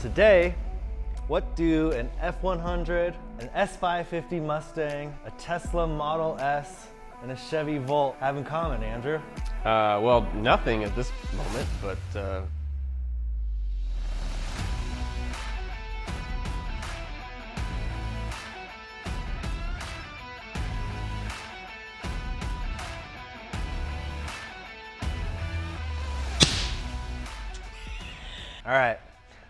Today, what do an F100, an S550 Mustang, a Tesla Model S, and a Chevy Volt have in common, Andrew? Well, nothing at this moment, but All right,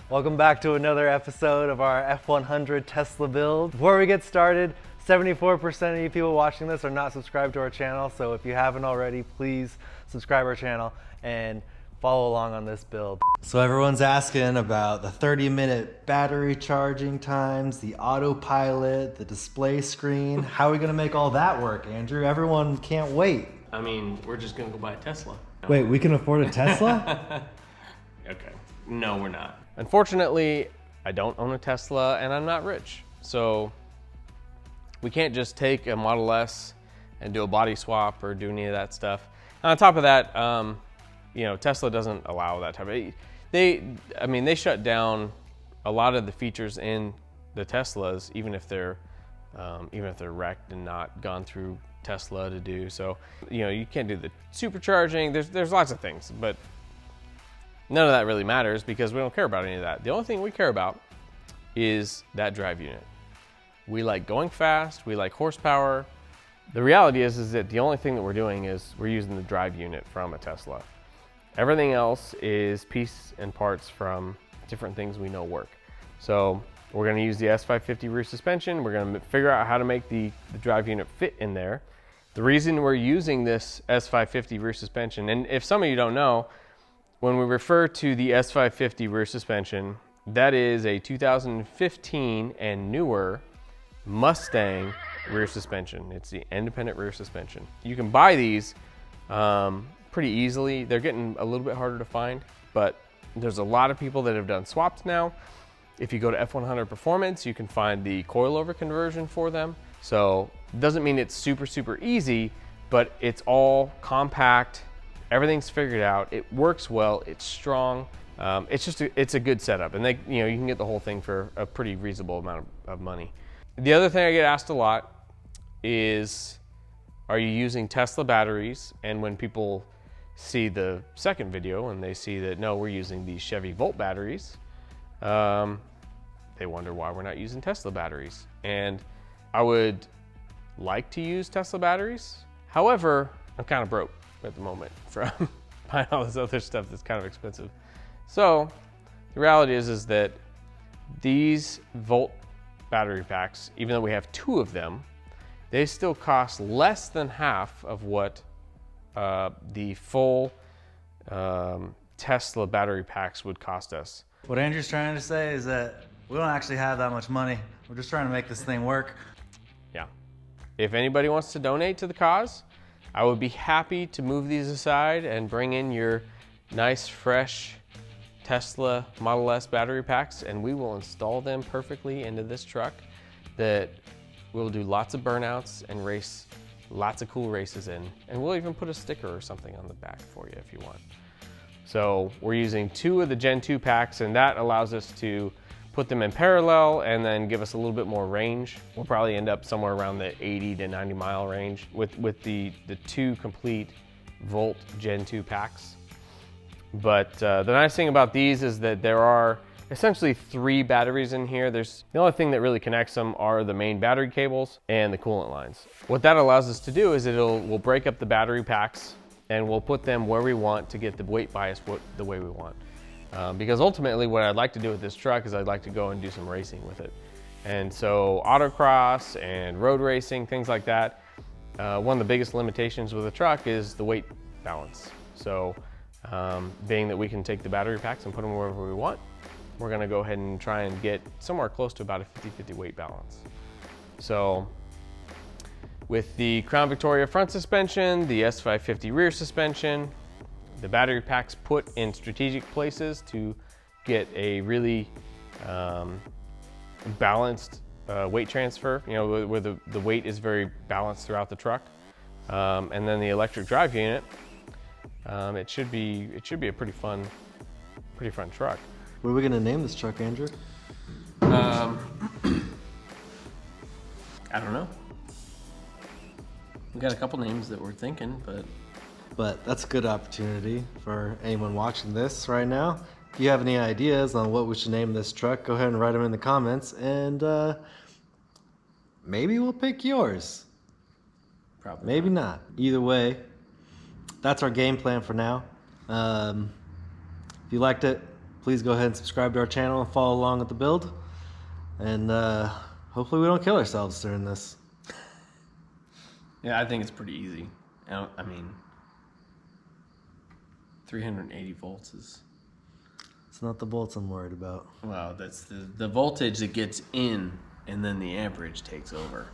welcome back to another episode of our F100 Tesla build. Before we get started, 74% of you people watching this are not subscribed to our channel, so if you haven't already, please subscribe our channel and follow along on this build. So everyone's asking about the 30-minute battery charging times, the autopilot, the display screen. How are we gonna make all that work, Andrew? Everyone can't wait. I mean, we're just gonna go buy a Tesla. Wait, we can afford a Tesla? Okay. No, we're not. Unfortunately, I don't own a Tesla and I'm not rich. So we can't just take a Model S and do a body swap or do any of that stuff. And on top of that, Tesla doesn't allow that type of, they shut down a lot of the features in the Teslas, even if they're wrecked and not gone through Tesla to do. So, you can't do the supercharging. There's lots of things, but none of that really matters because we don't care about any of that. The only thing we care about is that drive unit. We like going fast, we like horsepower. The reality is that the only thing that we're doing is we're using the drive unit from a Tesla. Everything else is piece and parts from different things we know work. So we're gonna use the S550 rear suspension. We're gonna figure out how to make the drive unit fit in there. The reason we're using this S550 rear suspension, and if some of you don't know, when we refer to the S550 rear suspension, that is a 2015 and newer Mustang rear suspension. It's the independent rear suspension. You can buy these pretty easily. They're getting a little bit harder to find, but there's a lot of people that have done swaps now. If you go to F100 Performance, you can find the coilover conversion for them. So it doesn't mean it's super, super easy, but it's all compact. Everything's figured out. It works well. It's strong. It's a good setup, and you can get the whole thing for a pretty reasonable amount of money. The other thing I get asked a lot is, are you using Tesla batteries? And when people see the second video and they see that no, we're using these Chevy Volt batteries, they wonder why we're not using Tesla batteries. And I would like to use Tesla batteries. However, I'm kind of broke at the moment from buying all this other stuff that's kind of expensive. So the reality is that these Volt battery packs, even though we have 2 of them, they still cost less than half of what the full Tesla battery packs would cost us. What Andrew's trying to say is that we don't actually have that much money. We're just trying to make this thing work. Yeah. If anybody wants to donate to the cause, I would be happy to move these aside and bring in your nice, fresh Tesla Model S battery packs, and we will install them perfectly into this truck that we'll do lots of burnouts and race lots of cool races in. And we'll even put a sticker or something on the back for you if you want. So we're using 2 of the Gen 2 packs, and that allows us to put them in parallel and then give us a little bit more range. We'll probably end up somewhere around the 80 to 90 mile range with the 2 complete Volt Gen 2 packs. But the nice thing about these is that there are essentially 3 batteries in here. The only thing that really connects them are the main battery cables and the coolant lines. What that allows us to do is we'll break up the battery packs and we'll put them where we want to get the weight bias the way we want. Because ultimately what I'd like to do with this truck is I'd like to go and do some racing with it. And so autocross and road racing, things like that, one of the biggest limitations with a truck is the weight balance. So being that we can take the battery packs and put them wherever we want, we're gonna go ahead and try and get somewhere close to about a 50-50 weight balance. So with the Crown Victoria front suspension, the S550 rear suspension, the battery packs put in strategic places to get a really balanced weight transfer, where the weight is very balanced throughout the truck. And then the electric drive unit, it should be a pretty fun truck. What are we gonna name this truck, Andrew? I don't know. We got a couple names that we're thinking, But that's a good opportunity for anyone watching this right now. If you have any ideas on what we should name this truck, go ahead and write them in the comments, and maybe we'll pick yours. probably Maybe not. Either way, that's our game plan for now. If you liked it, please go ahead and subscribe to our channel and follow along with the build. And hopefully we don't kill ourselves during this. Yeah, I think it's pretty easy. I mean, 380 volts is... It's not the volts I'm worried about. Wow, that's the voltage that gets in, and then the amperage takes over.